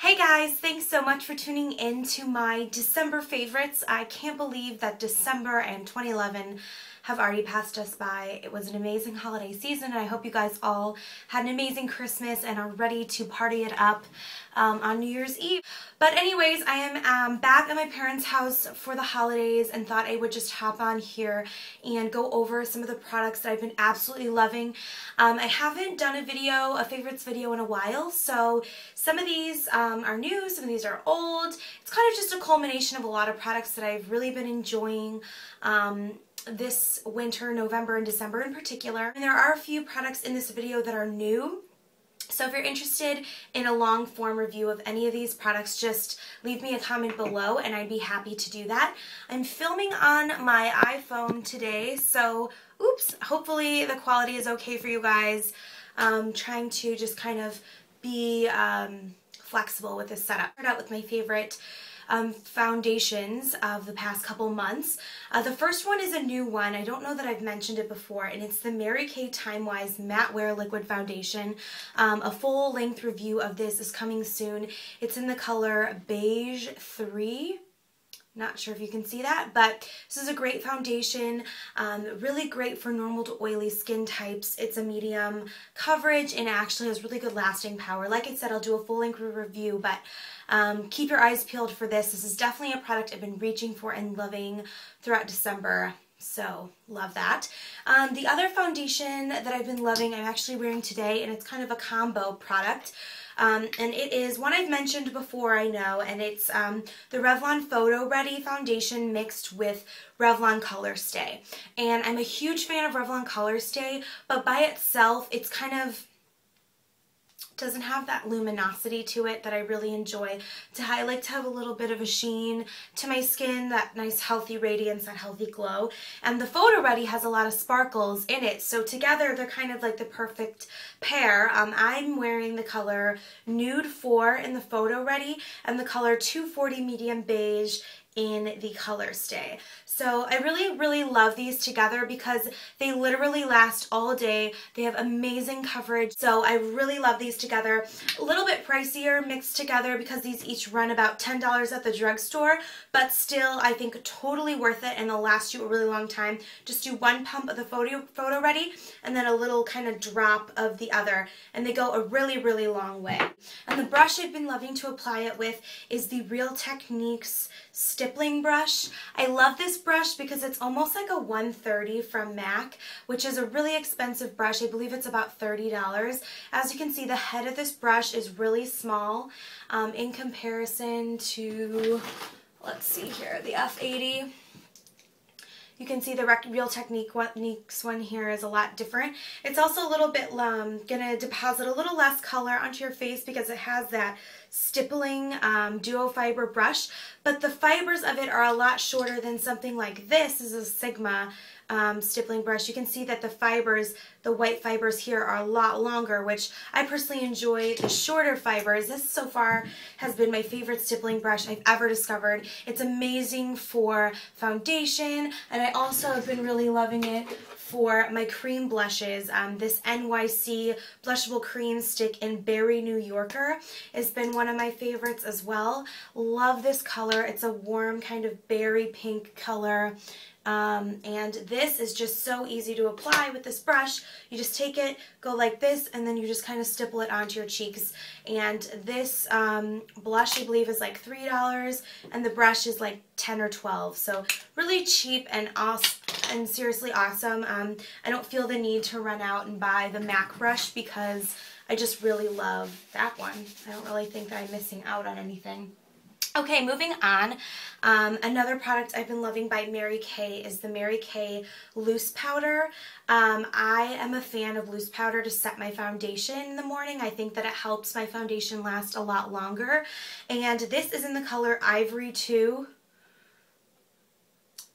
Hey guys, thanks so much for tuning in to my December favorites. I can't believe that December and 2011 have already passed us by. It was an amazing holiday season, and I hope you guys all had an amazing Christmas and are ready to party it up on New Year's Eve. But anyways, I am back at my parents' house for the holidays and thought I would just hop on here and go over some of the products that I've been absolutely loving. I haven't done a favorites video in a while, so some of these are new, some of these are old. It's kind of just a culmination of a lot of products that I've really been enjoying this winter, November and December in particular. And there are a few products in this video that are new. So if you're interested in a long form review of any of these products, just leave me a comment below and I'd be happy to do that. I'm filming on my iPhone today, so oops, hopefully the quality is okay for you guys. Trying to just kind of be flexible with this setup. Start out with my favorite foundations of the past couple months. The first one is a new one. I don't know that I've mentioned it before, and it's the Mary Kay Timewise Matte Wear Liquid Foundation. A full-length review of this is coming soon. It's in the color Beige 3. Not sure if you can see that, but this is a great foundation, really great for normal to oily skin types. It's a medium coverage and actually has really good lasting power. Like I said, I'll do a full-length review, but keep your eyes peeled for this. This is definitely a product I've been reaching for and loving throughout December. So, love that. The other foundation that I've been loving, I'm actually wearing today, and it's kind of a combo product. And it is one I've mentioned before, I know, and it's the Revlon Photo Ready foundation mixed with Revlon Colorstay. And I'm a huge fan of Revlon Colorstay, but by itself, it's kind of doesn't have that luminosity to it that I really enjoy. I like to have a little bit of a sheen to my skin, that nice healthy radiance, that healthy glow. And the Photo Ready has a lot of sparkles in it, so together they're kind of like the perfect pair. I'm wearing the color Nude 4 in the Photo Ready and the color 240 Medium Beige in the Colorstay. So I really love these together because they literally last all day. They have amazing coverage. So I really love these together. A little bit pricier mixed together because these each run about $10 at the drugstore, but still I think totally worth it and they'll last you a really long time. Just do one pump of the Photo Ready and then a little kind of drop of the other, and they go a really long way. And the brush I've been loving to apply it with is the Real Techniques Stippling brush. I love this brush because it's almost like a 130 from MAC, which is a really expensive brush. I believe it's about $30. As you can see, the head of this brush is really small in comparison to, let's see here, the F80. You can see the Real Techniques one here is a lot different. It's also a little bit gonna deposit a little less color onto your face because it has that Stippling duo fiber brush, but the fibers of it are a lot shorter than something like this. This is a Sigma stippling brush. You can see that the fibers, the white fibers here, are a lot longer, which I personally enjoy the shorter fibers. This so far has been my favorite stippling brush I've ever discovered. It's amazing for foundation, and I also have been really loving it for my cream blushes. This NYC Blushable Cream Stick in Berry New Yorker has been one of my favorites as well. Love this color. It's a warm kind of berry pink color. And this is just so easy to apply with this brush. You just take it, go like this, and then you just kind of stipple it onto your cheeks. And this blush, I believe, is like $3, and the brush is like 10 or 12. So really cheap and awesome, and seriously awesome. I don't feel the need to run out and buy the MAC brush because I just really love that one. I don't really think that I'm missing out on anything. Okay, moving on. Another product I've been loving by Mary Kay is the Mary Kay Loose Powder. I am a fan of loose powder to set my foundation in the morning. I think that it helps my foundation last a lot longer. And this is in the color Ivory 2.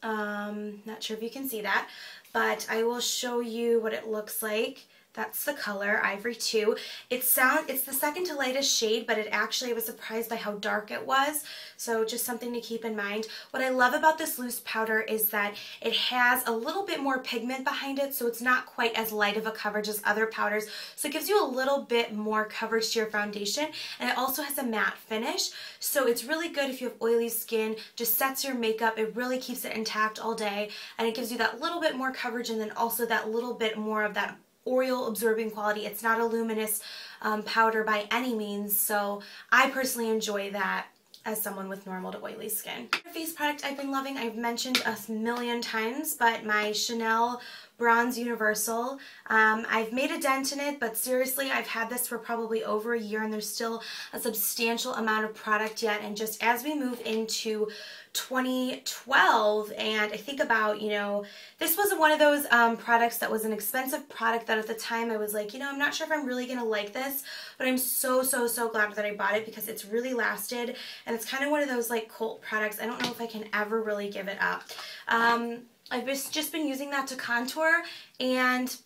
Not sure if you can see that, but I will show you what it looks like. That's the color, Ivory 2. It's the second to lightest shade, but I was surprised by how dark it was, so just something to keep in mind. What I love about this loose powder is that it has a little bit more pigment behind it, so it's not quite as light of a coverage as other powders, so it gives you a little bit more coverage to your foundation, and it also has a matte finish, so it's really good if you have oily skin, just sets your makeup, it really keeps it intact all day, and it gives you that little bit more coverage and then also that little bit more of that oil absorbing quality. It's not a luminous powder by any means, so I personally enjoy that as someone with normal to oily skin. The face product I've been loving, I've mentioned a million times, but my Chanel Bronze Universal. I've made a dent in it, but seriously, I've had this for probably over a year and there's still a substantial amount of product yet, and just as we move into 2012 and I think about, you know, this wasn't one of those products that was an expensive product that at the time I was like, you know, I'm not sure if I'm really gonna like this, but I'm so glad that I bought it because it's really lasted, and it's kind of one of those like cult products. I don't know if I can ever really give it up. I've just been using that to contour, and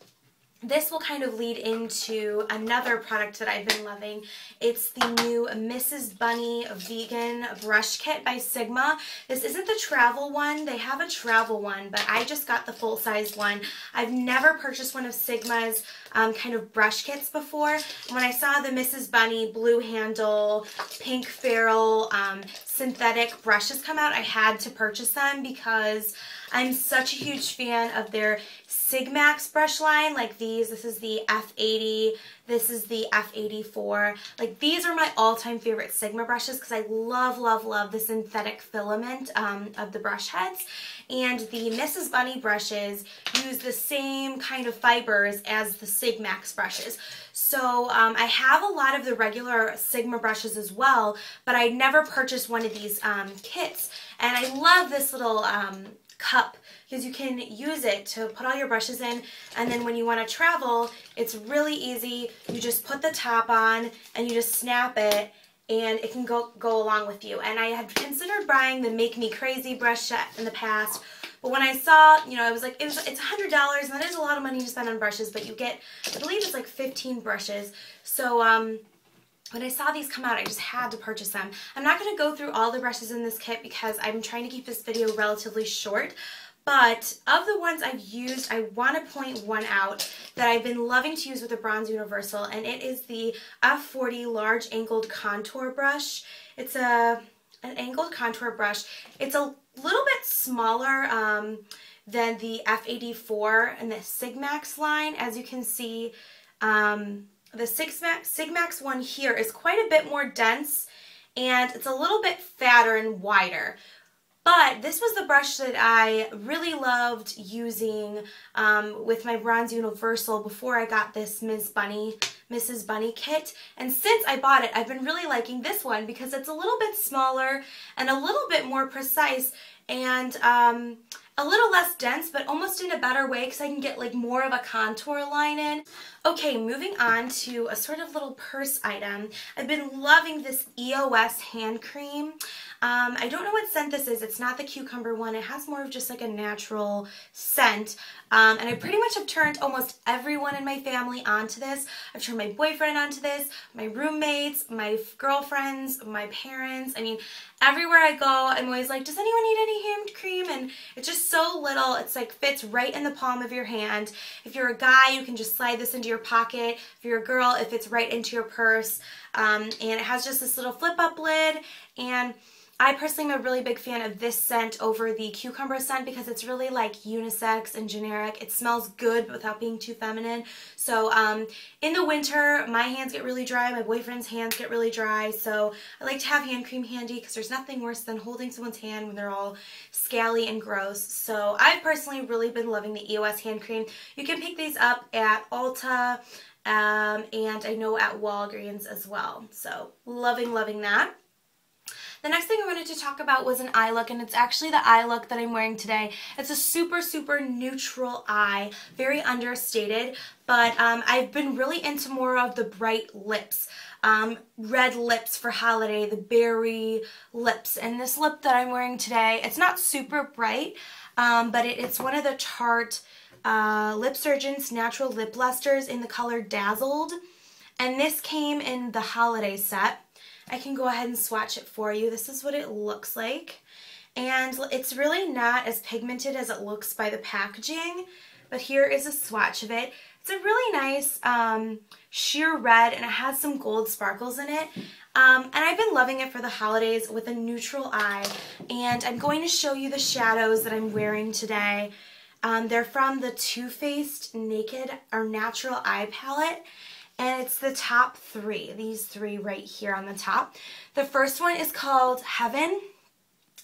this will kind of lead into another product that I've been loving. It's the new Mrs. Bunny Vegan Brush Kit by Sigma. This isn't the travel one. They have a travel one, but I just got the full-size one. I've never purchased one of Sigma's kind of brush kits before. When I saw the Mrs. Bunny blue handle, pink ferrule, synthetic brushes come out, I had to purchase them because I'm such a huge fan of their Sigmax brush line, like these. This is the F80, this is the F84. Like, these are my all-time favorite Sigma brushes because I love the synthetic filament of the brush heads. And the Mrs. Bunny brushes use the same kind of fibers as the Sigmax brushes. So I have a lot of the regular Sigma brushes as well, but I never purchased one of these kits. And I love this little cup because you can use it to put all your brushes in, and then when you want to travel, it's really easy. You just put the top on and you just snap it and it can go along with you. And I had considered buying the Make Me Crazy brush set in the past, but when I saw, you know, I was like, it's $100 and that is a lot of money to spend on brushes, but you get, I believe it's like 15 brushes. So when I saw these come out, I just had to purchase them. I'm not going to go through all the brushes in this kit because I'm trying to keep this video relatively short, but of the ones I've used, I want to point one out that I've been loving to use with the Bronze Universal, and it is the F40 Large Angled Contour Brush. It's an angled contour brush. It's a little bit smaller than the F84 and the Sigmax line. As you can see, the Sigmax one here is quite a bit more dense, and it's a little bit fatter and wider. But this was the brush that I really loved using with my Bronze Universal before I got this Mrs. Bunny kit. And since I bought it, I've been really liking this one because it's a little bit smaller and a little bit more precise and a little less dense, but almost in a better way because I can get like more of a contour line in. Okay, moving on to a sort of little purse item. I've been loving this EOS hand cream. I don't know what scent this is. It's not the cucumber one. It has more of just like a natural scent. And I pretty much have turned almost everyone in my family onto this. I've turned my boyfriend onto this, my roommates, my girlfriends, my parents. I mean, everywhere I go, I'm always like, does anyone need any hand cream? And it's just so little. It's like fits right in the palm of your hand. If you're a guy, you can just slide this into your pocket. If you're a girl, it fits right into your purse. And it has just this little flip up lid, and I personally am a really big fan of this scent over the cucumber scent because it's really like unisex and generic. It smells good but without being too feminine. So in the winter, my hands get really dry, my boyfriend's hands get really dry, so I like to have hand cream handy because there's nothing worse than holding someone's hand when they're all scaly and gross. So I've personally really been loving the EOS hand cream. You can pick these up at Ulta and I know at Walgreens as well. So loving that. The next thing I wanted to talk about was an eye look, and it's actually the eye look that I'm wearing today. It's a super neutral eye, very understated, but I've been really into more of the bright lips. Red lips for holiday, the berry lips. And this lip that I'm wearing today, it's not super bright, but it's one of the Tarte Lipsurgence Natural Lip Lusters in the color Dazzled. And this came in the holiday set. I can go ahead and swatch it for you. This is what it looks like. And it's really not as pigmented as it looks by the packaging, but here is a swatch of it. It's a really nice sheer red, and it has some gold sparkles in it. And I've been loving it for the holidays with a neutral eye. And I'm going to show you the shadows that I'm wearing today. They're from the Too Faced Naked or Natural Eye Palette. And it's the top three, these three right here on the top. The first one is called Heaven.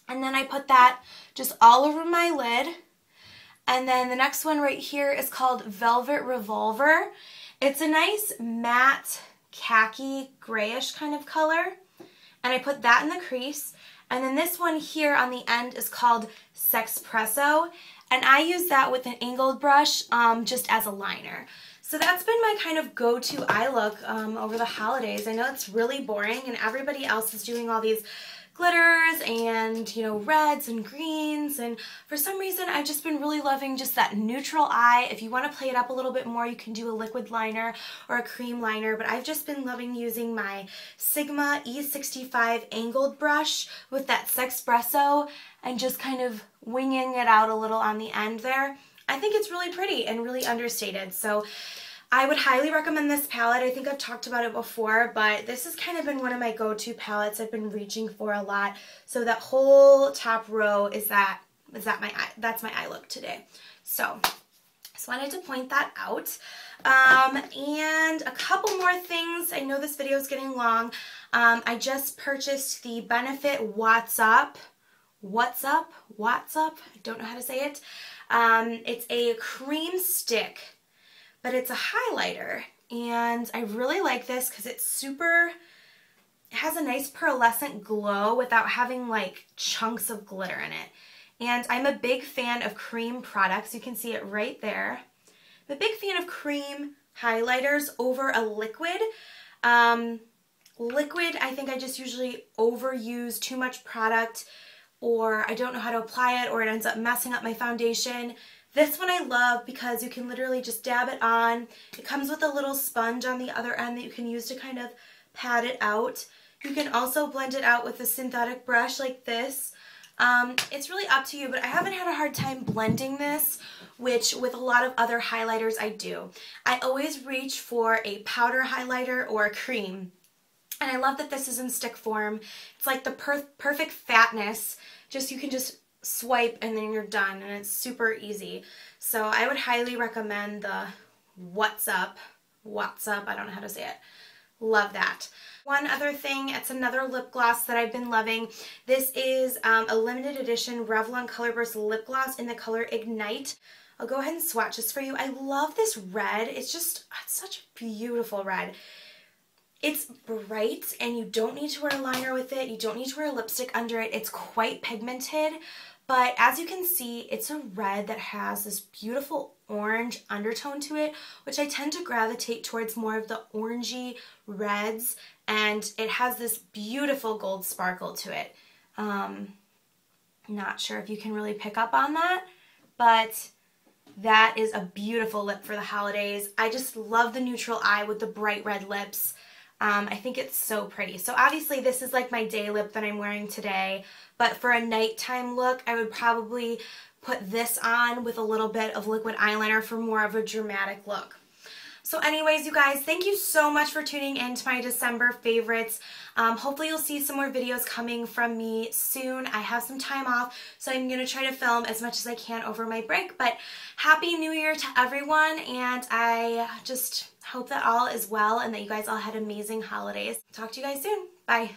And then I put that just all over my lid. And then the next one right here is called Velvet Revolver. It's a nice matte khaki grayish kind of color. And I put that in the crease. And then this one here on the end is called Sexpresso. And I use that with an angled brush just as a liner. So that's been my kind of go-to eye look over the holidays. I know it's really boring and everybody else is doing all these glitters and, you know, reds and greens, and for some reason I've just been really loving just that neutral eye. If you want to play it up a little bit more, you can do a liquid liner or a cream liner, but I've just been loving using my Sigma E65 angled brush with that Sexpresso and just kind of winging it out a little on the end there. I think it's really pretty and really understated. So I would highly recommend this palette. I think I've talked about it before, but this has kind of been one of my go-to palettes I've been reaching for a lot. So that whole top row that's my eye look today. So just wanted to point that out. And a couple more things. I know this video is getting long. I just purchased the Benefit What's Up. I don't know how to say it. It's a cream stick, but it's a highlighter, and I really like this because it has a nice pearlescent glow without having like chunks of glitter in it. And I'm a big fan of cream products. You can see it right there. I'm a big fan of cream highlighters over a liquid. Liquid, I think I just usually overuse too much product, or I don't know how to apply it, or it ends up messing up my foundation. This one I love because you can literally just dab it on. It comes with a little sponge on the other end that you can use to kind of pat it out. You can also blend it out with a synthetic brush like this. It's really up to you, but I haven't had a hard time blending this, which with a lot of other highlighters I do. I always reach for a powder highlighter or a cream. And I love that this is in stick form. It's like the perfect fatness. You can just swipe and then you're done, and it's super easy. So I would highly recommend the What's Up, I don't know how to say it. Love that. One other thing, it's another lip gloss that I've been loving. This is a limited edition Revlon Colorburst lip gloss in the color Ignite. I'll go ahead and swatch this for you. I love this red. It's such a beautiful red. It's bright, and you don't need to wear a liner with it. You don't need to wear a lipstick under it. It's quite pigmented, but as you can see, it's a red that has this beautiful orange undertone to it, which I tend to gravitate towards more of the orangey reds, and it has this beautiful gold sparkle to it. Not sure if you can really pick up on that, but that is a beautiful lip for the holidays. I just love the neutral eye with the bright red lips. I think it's so pretty. So obviously this is like my day lip that I'm wearing today, but for a nighttime look, I would probably put this on with a little bit of liquid eyeliner for more of a dramatic look. So anyways, you guys, thank you so much for tuning in to my December favorites. Hopefully you'll see some more videos coming from me soon. I have some time off, so I'm going to try to film as much as I can over my break. But Happy New Year to everyone, and I just hope that all is well and that you guys all had amazing holidays. Talk to you guys soon. Bye.